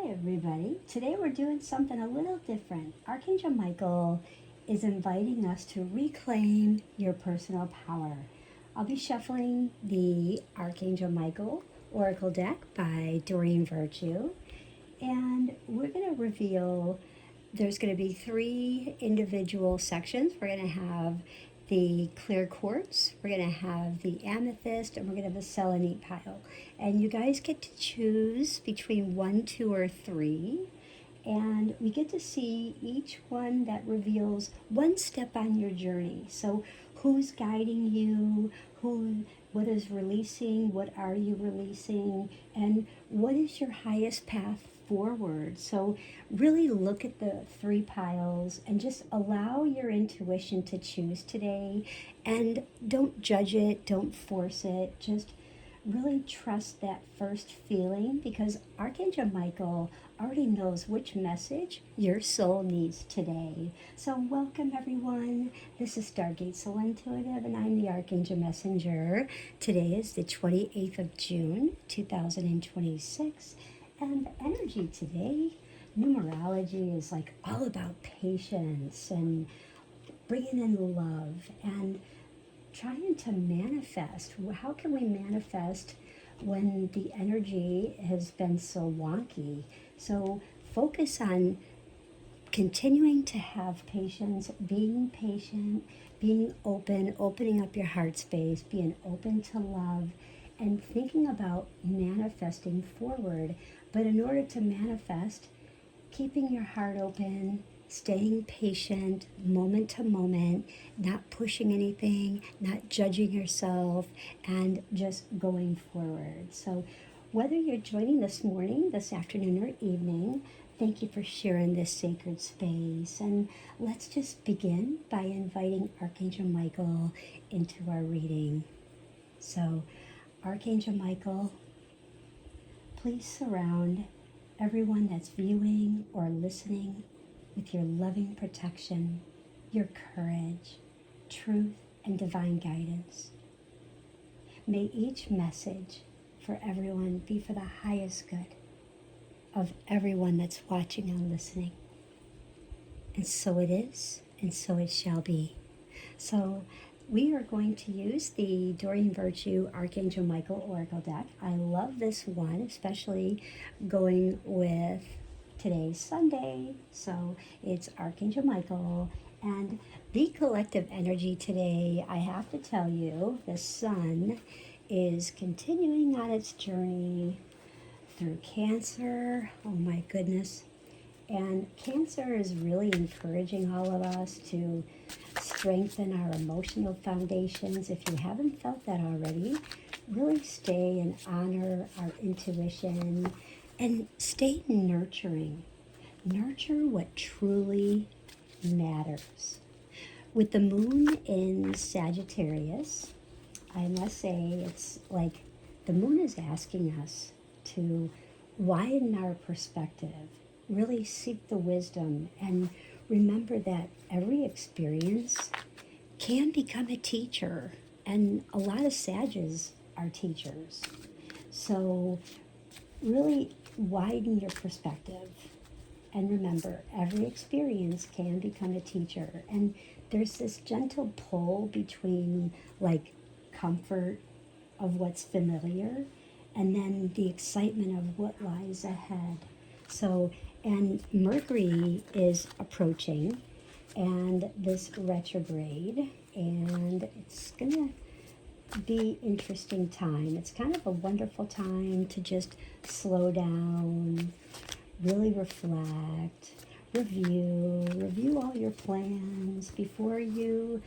Everybody. Today we're doing something a little different. Archangel Michael is inviting us to reclaim your personal power. I'll be shuffling the Archangel Michael Oracle deck by Doreen Virtue, and we're going to reveal there's going to be 3 individual sections. We're going to have the Clear Quartz, we're going to have the Amethyst, and we're going to have the Selenite pile. And you guys get to choose between 1, 2, or 3. And we get to see each one that reveals one step on your journey. So who's guiding you, what is releasing, what are you releasing, and what is your highest path forward. So really look at the 3 piles and just allow your intuition to choose today, and don't judge it, don't force it, just really trust that first feeling, because Archangel Michael already knows which message your soul needs today. So welcome everyone. This is Stargate Soul Intuitive, and I'm the Archangel Messenger. Today is the 28th of June, 2026. And the energy today, numerology is like all about patience and bringing in love and trying to manifest. How can we manifest when the energy has been so wonky? So focus on continuing to have patience, being patient, being open, opening up your heart space, being open to love, and thinking about manifesting forward. But in order to manifest, keeping your heart open, staying patient, moment to moment, not pushing anything, not judging yourself, and just going forward. So whether you're joining this morning, this afternoon, or evening, thank you for sharing this sacred space. And let's just begin by inviting Archangel Michael into our reading. So Archangel Michael, please surround everyone that's viewing or listening with your loving protection, your courage, truth, and divine guidance. May each message for everyone be for the highest good of everyone that's watching and listening. And so it is, and so it shall be. So we are going to use the Doreen Virtue Archangel Michael Oracle deck. I love this one, especially going with today's Sunday. So it's Archangel Michael. And the collective energy today, I have to tell you, the sun is continuing on its journey through Cancer. Oh my goodness. And Cancer is really encouraging all of us to strengthen our emotional foundations. If you haven't felt that already, really stay and honor our intuition and stay nurturing. Nurture what truly matters. With the moon in Sagittarius, I must say it's like the moon is asking us to widen our perspective, really seek the wisdom, and remember that every experience can become a teacher, and a lot of Sages are teachers. So really widen your perspective, and remember every experience can become a teacher. And there's this gentle pull between like comfort of what's familiar and then the excitement of what lies ahead. So, and Mercury is approaching, and this retrograde, and it's gonna be interesting time. It's kind of a wonderful time to just slow down, really reflect, review all your plans before you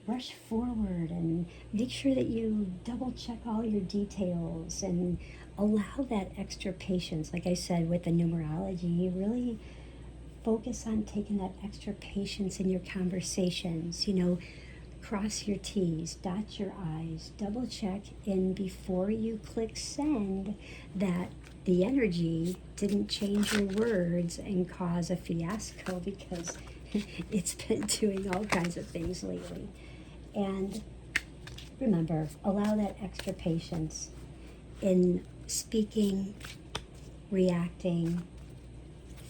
rush forward, and make sure that you double check all your details and allow that extra patience. Like I said, with the numerology, really focus on taking that extra patience in your conversations. Cross your T's, dot your I's, double check in before you click send that the energy didn't change your words and cause a fiasco, because it's been doing all kinds of things lately. And remember, allow that extra patience in speaking reacting,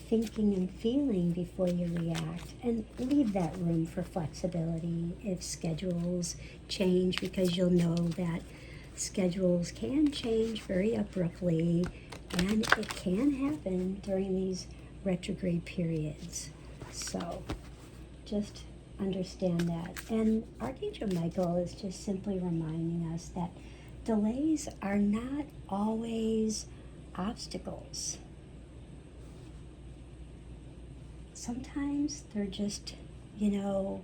thinking and feeling before you react, and leave that room for flexibility if schedules change, because you'll know that schedules can change very abruptly, and it can happen during these retrograde periods. So just understand that. And Archangel Michael is just simply reminding us that delays are not always obstacles. Sometimes they're just, they're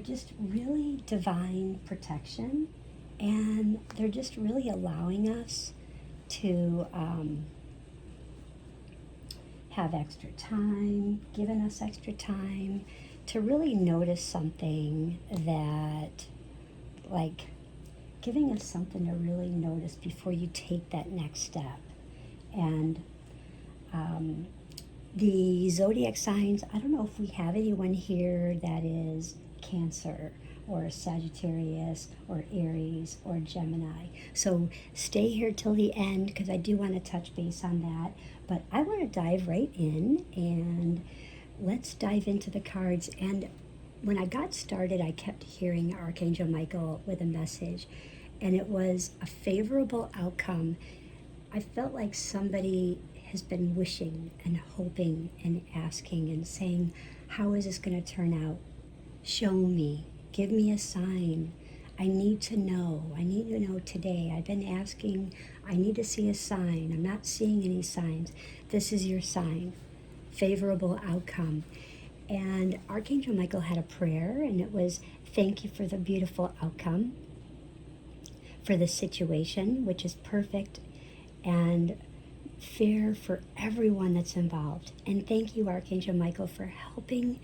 just really divine protection, and they're just really allowing us to have extra time, giving us extra time to really notice something that, like, giving us something to really notice before you take that next step. And the zodiac signs, I don't know if we have anyone here that is Cancer or Sagittarius or Aries or Gemini. So stay here till the end, because I do want to touch base on that. But I want to dive right in, and let's dive into the cards. And when I got started, I kept hearing Archangel Michael with a message, and it was a favorable outcome. I felt like somebody has been wishing and hoping and asking and saying, how is this going to turn out? Show me. Give me a sign. I need to know. I need to know today. I've been asking. I need to see a sign. I'm not seeing any signs. This is your sign. Favorable outcome. And Archangel Michael had a prayer, and it was, thank you for the beautiful outcome, for the situation, which is perfect and fair for everyone that's involved. And thank you, Archangel Michael, for helping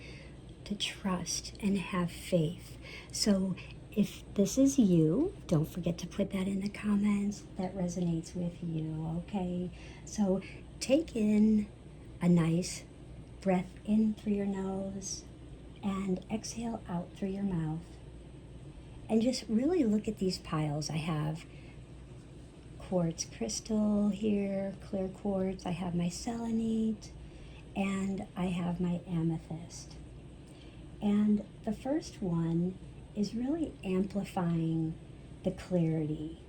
to trust and have faith. So if this is you, don't forget to put that in the comments that resonates with you, okay? So take in a nice breath in through your nose and exhale out through your mouth. And just really look at these piles. I have quartz crystal here, clear quartz. I have my selenite, and I have my amethyst. And the first one is really amplifying the clarity,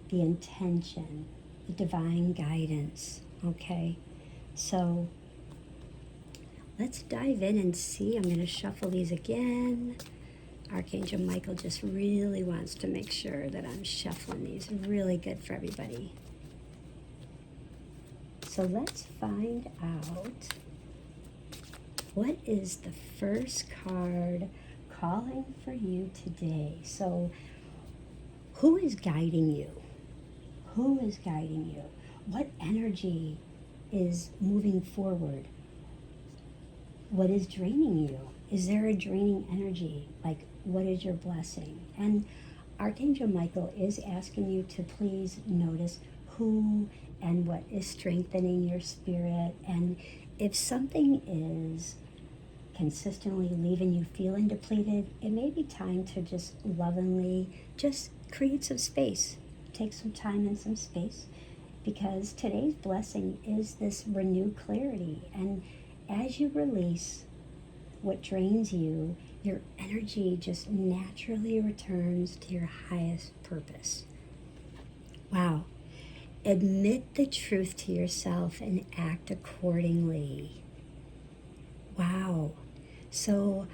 the intention, the divine guidance, okay? So let's dive in and see. I'm going to shuffle these again. Archangel Michael just really wants to make sure that I'm shuffling these really good for everybody. So let's find out, what is the first card calling for you today? So who is guiding you? Who is guiding you? What energy is moving forward? What is draining you? Is there a draining energy? Like, what is your blessing? And Archangel Michael is asking you to please notice who and what is strengthening your spirit. And if something is consistently leaving you feeling depleted, it may be time to just lovingly just create some space. Take some time and some space, because today's blessing is this renewed clarity. And as you release what drains you, your energy just naturally returns to your highest purpose. Wow. Admit the truth to yourself and act accordingly. Wow. So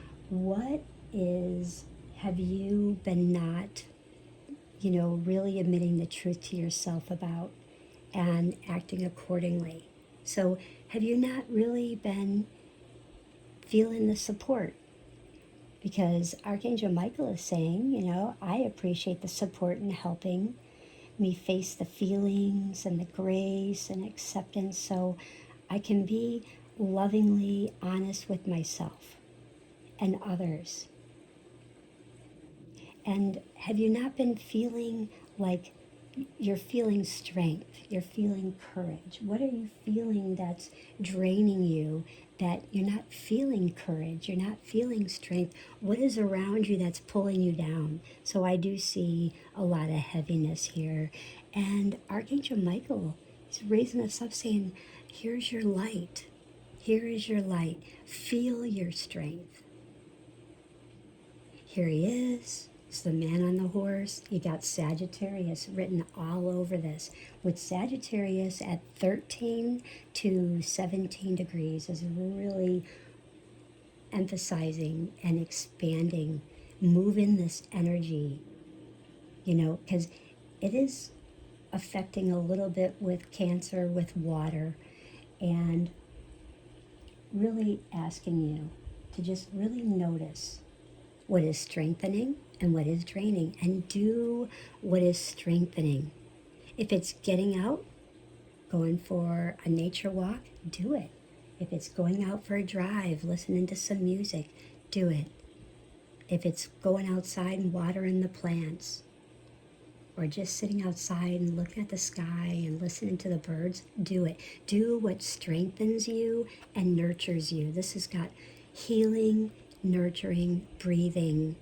have you been not, really admitting the truth to yourself about and acting accordingly? So have you not really been feeling the support? Because Archangel Michael is saying, I appreciate the support and helping me face the feelings and the grace and acceptance, so I can be lovingly honest with myself and others. And have you not been feeling like you're feeling strength, you're feeling courage? What are you feeling that's draining you, that you're not feeling courage, you're not feeling strength? What is around you that's pulling you down? So I do see a lot of heaviness here. And Archangel Michael He's raising us up saying, here's your light. Here is your light. Feel your strength. Here he is. It's the man on the horse. You got Sagittarius written all over this. With Sagittarius at 13 to 17 degrees is really emphasizing and expanding, moving this energy, because it is affecting a little bit with Cancer, with water, and really asking you to just really notice what is strengthening and what is draining, and do what is strengthening. If it's getting out, going for a nature walk, do it. If it's going out for a drive, listening to some music, do it. If it's going outside and watering the plants, or just sitting outside and looking at the sky and listening to the birds, do it. Do what strengthens you and nurtures you. This has got healing, nurturing, breathing,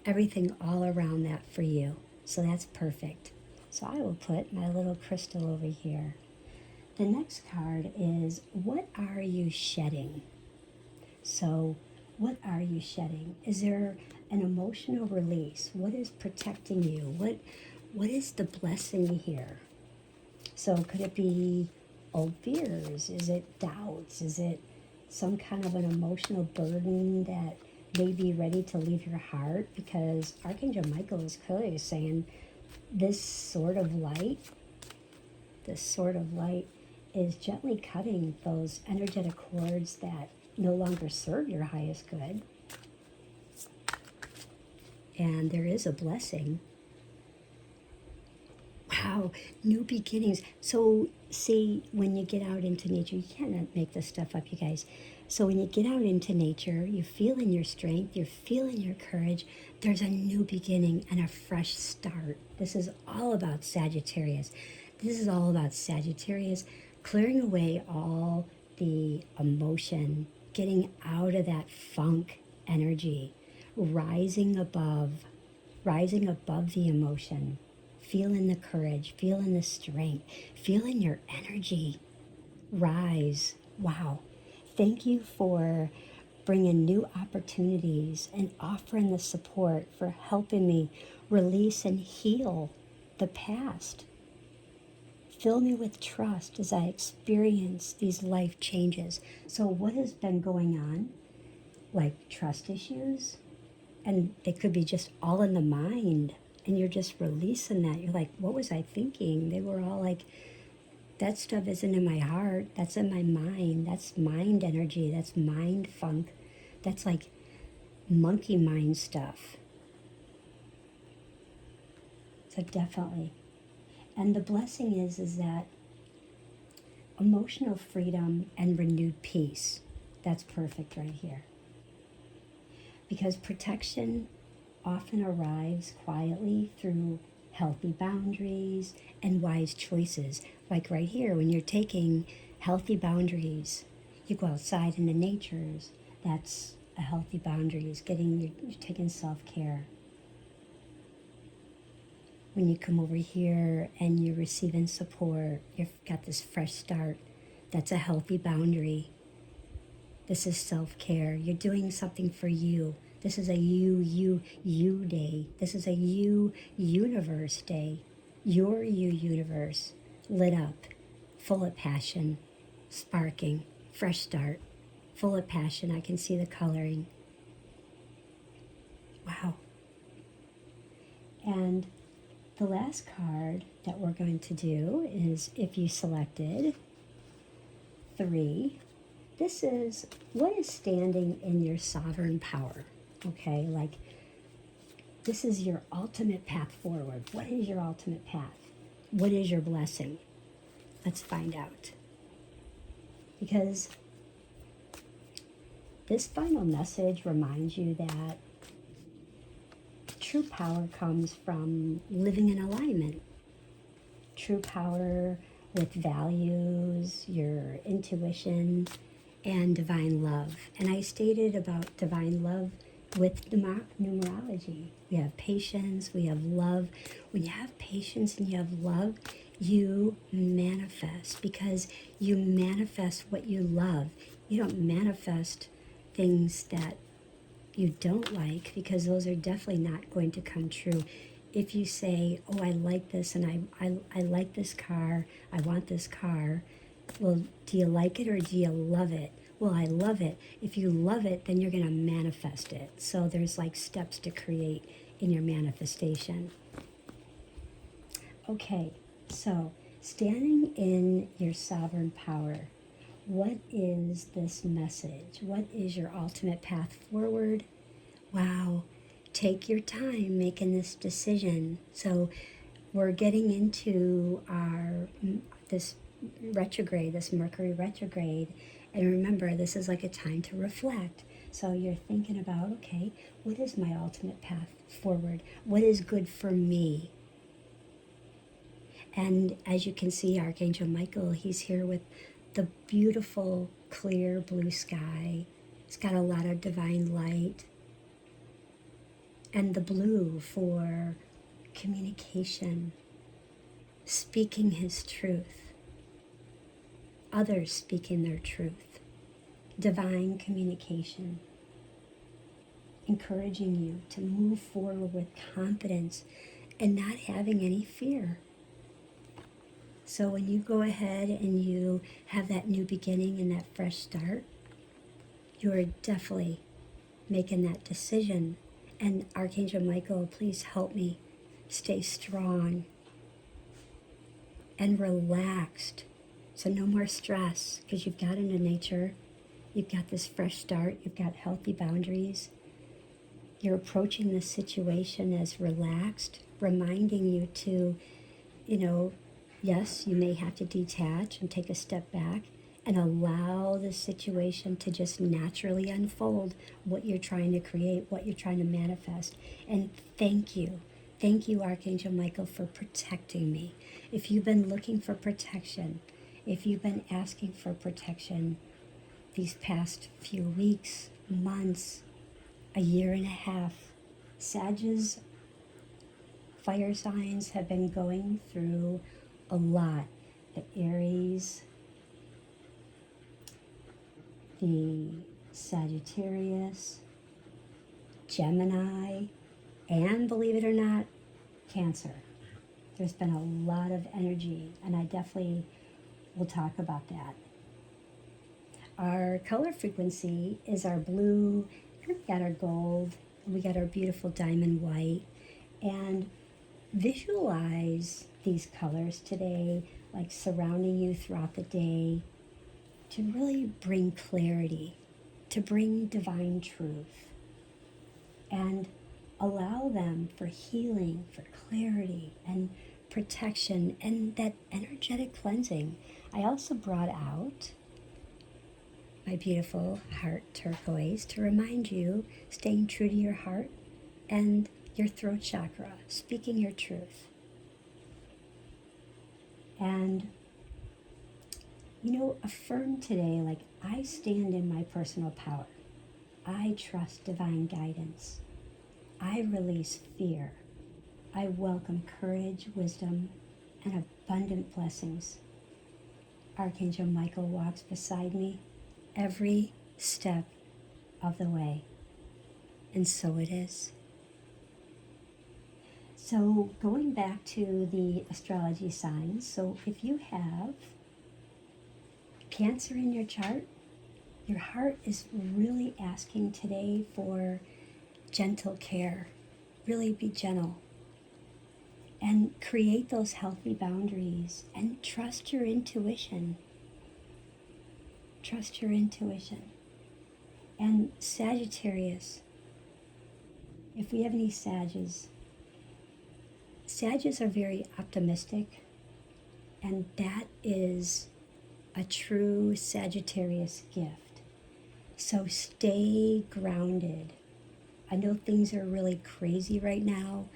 everything all around that for you. So that's perfect. So I will put my little crystal over here. The next card is, what are you shedding? So what are you shedding? Is there an emotional release? What is protecting you? What is the blessing here? So could it be old fears? Is it doubts? Is it some kind of an emotional burden that may be ready to leave your heart? Because Archangel Michael is clearly saying this sort of light is gently cutting those energetic cords that no longer serve your highest good. And there is a blessing. Wow, new beginnings. So see, when you get out into nature, you can't make this stuff up, you guys. So when you get out into nature, you're feeling your strength, you're feeling your courage. There's a new beginning and a fresh start. This is all about Sagittarius. This is all about Sagittarius clearing away all the emotion, getting out of that funk energy, rising above the emotion, feeling the courage, feeling the strength, feeling your energy rise. Wow. Thank you for bringing new opportunities and offering the support, for helping me release and heal the past. Fill me with trust as I experience these life changes. So what has been going on? Like trust issues? And they could be just all in the mind. And you're just releasing that. You're like, what was I thinking? They were all like, that stuff isn't in my heart. That's in my mind. That's mind energy. That's mind funk. That's like monkey mind stuff. So definitely. And the blessing is that emotional freedom and renewed peace. That's perfect right here. Because protection often arrives quietly through healthy boundaries and wise choices. Like right here, when you're taking healthy boundaries, you go outside in the natures. That's a healthy boundary. You're taking self-care. When you come over here and you're receiving support, you've got this fresh start. That's a healthy boundary. This is self-care. You're doing something for you. This is a you day. This is a you universe day. Your you universe, lit up, full of passion, sparking, fresh start, full of passion. I can see the coloring. Wow. And the last card that we're going to do is, if you selected 3, this is what is standing in your sovereign power. Okay, like this is your ultimate path forward. What is your ultimate path? What is your blessing? Let's find out. Because this final message reminds you that true power comes from living in alignment. True power with values, your intuition, and divine love. And I stated about divine love with numerology. We have patience, we have love. When you have patience and you have love, you manifest, because you manifest what you love. You don't manifest things that you don't like, because those are definitely not going to come true. If you say, oh, I like this, and I like this car, I want this car, well, do you like it or do you love it? Well, I love it. If you love it, then you're going to manifest it. So there's like steps to create in your manifestation. Okay, so standing in your sovereign power, what is this message? What is your ultimate path forward? Wow, take your time making this decision. So we're getting into this retrograde, this Mercury retrograde, and remember, this is like a time to reflect. So you're thinking about, okay, what is my ultimate path forward? What is good for me? And as you can see, Archangel Michael, he's here with the beautiful, clear blue sky. It's got a lot of divine light. And the blue for communication, speaking his truth, others speaking their truth, divine communication, encouraging you to move forward with confidence and not having any fear. So when you go ahead and you have that new beginning and that fresh start, you're definitely making that decision. And Archangel Michael, please help me stay strong and relaxed. So no more stress, because you've got into nature. You've got this fresh start. You've got healthy boundaries. You're approaching this situation as relaxed, reminding you to, yes, you may have to detach and take a step back and allow the situation to just naturally unfold what you're trying to create, what you're trying to manifest. And thank you. Thank you, Archangel Michael, for protecting me. If you've been looking for protection, if you've been asking for protection these past few weeks, months, a year and a half, Sagittarius fire signs have been going through a lot. The Aries, the Sagittarius, Gemini, and believe it or not, Cancer. There's been a lot of energy, and I definitely will talk about that. Our color frequency is our blue, and we got our gold, and we got our beautiful diamond white. And visualize these colors today, like surrounding you throughout the day, to really bring clarity, to bring divine truth, and allow them for healing, for clarity, and protection, and that energetic cleansing. I also brought out my beautiful heart turquoise to remind you, staying true to your heart and your throat chakra, speaking your truth. And, affirm today, like, I stand in my personal power. I trust divine guidance. I release fear. I welcome courage, wisdom, and abundant blessings. Archangel Michael walks beside me every step of the way. And so it is. So going back to the astrology signs, so if you have Cancer in your chart, your heart is really asking today for gentle care. Really be gentle. And create those healthy boundaries and trust your intuition. Trust your intuition. And Sagittarius, if we have any Sagittarius are very optimistic, and that is a true Sagittarius gift. So stay grounded. I know things are really crazy right now,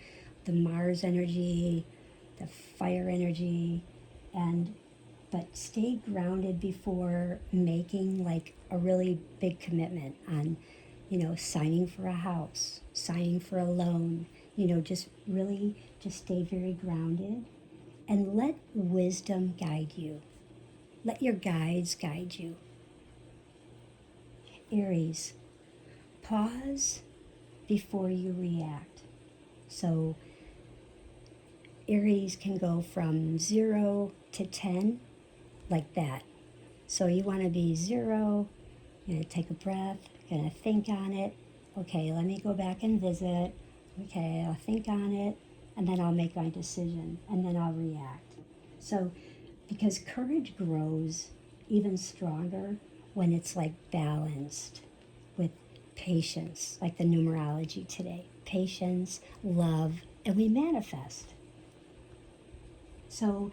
the Mars energy, the fire energy, but stay grounded before making like a really big commitment on, signing for a house, signing for a loan, just stay very grounded and let wisdom guide you. Let your guides guide you. Aries, pause before you react. So Aries can go from 0 to 10 like that. So you want to be 0, you're going to take a breath, you're going to think on it. Okay, let me go back and visit. Okay, I'll think on it, and then I'll make my decision, and then I'll react. So, because courage grows even stronger when it's like balanced with patience, like the numerology today. Patience, love, and we manifest. So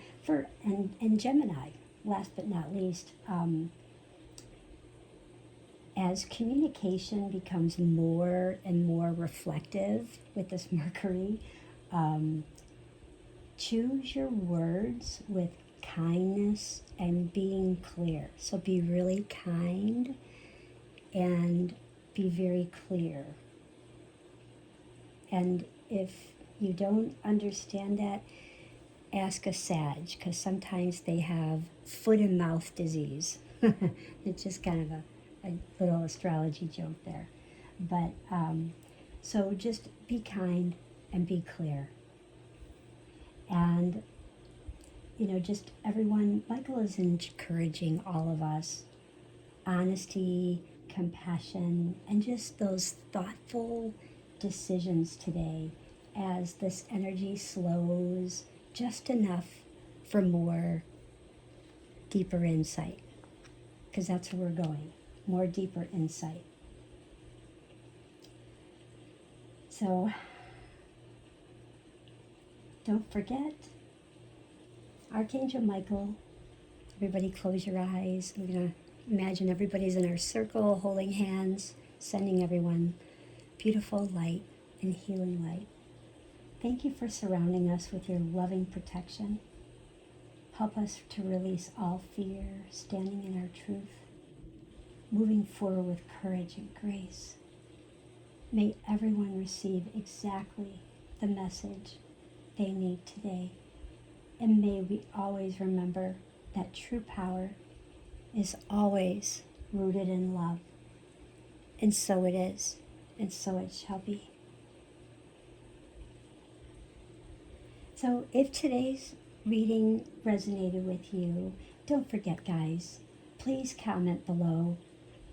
and Gemini, last but not least, as communication becomes more and more reflective with this Mercury, choose your words with kindness and being clear. So be really kind and be very clear. And if you don't understand that, ask a Sag, because sometimes they have foot and mouth disease. It's just kind of a little astrology joke there. But so just be kind and be clear. And, just everyone, Michael is encouraging all of us. Honesty, compassion, and just those thoughtful decisions today as this energy slows just enough for more deeper insight, because that's where we're going, more deeper insight. So don't forget, Archangel Michael, everybody close your eyes. I'm going to imagine everybody's in our circle holding hands, sending everyone beautiful light and healing light. Thank you for surrounding us with your loving protection. Help us to release all fear, standing in our truth, moving forward with courage and grace. May everyone receive exactly the message they need today. And may we always remember that true power is always rooted in love. And so it is, and so it shall be. So if today's reading resonated with you, don't forget, guys, please comment below.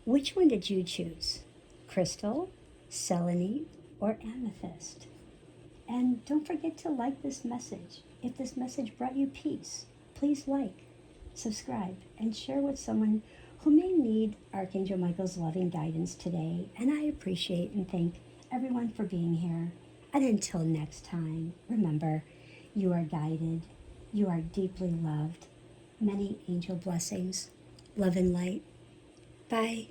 Which one did you choose? Crystal, Selenite, or Amethyst? And don't forget to like this message. If this message brought you peace, please like, subscribe, and share with someone who may need Archangel Michael's loving guidance today. And I appreciate and thank everyone for being here. And until next time, remember, you are guided. You are deeply loved. Many angel blessings. Love and light. Bye.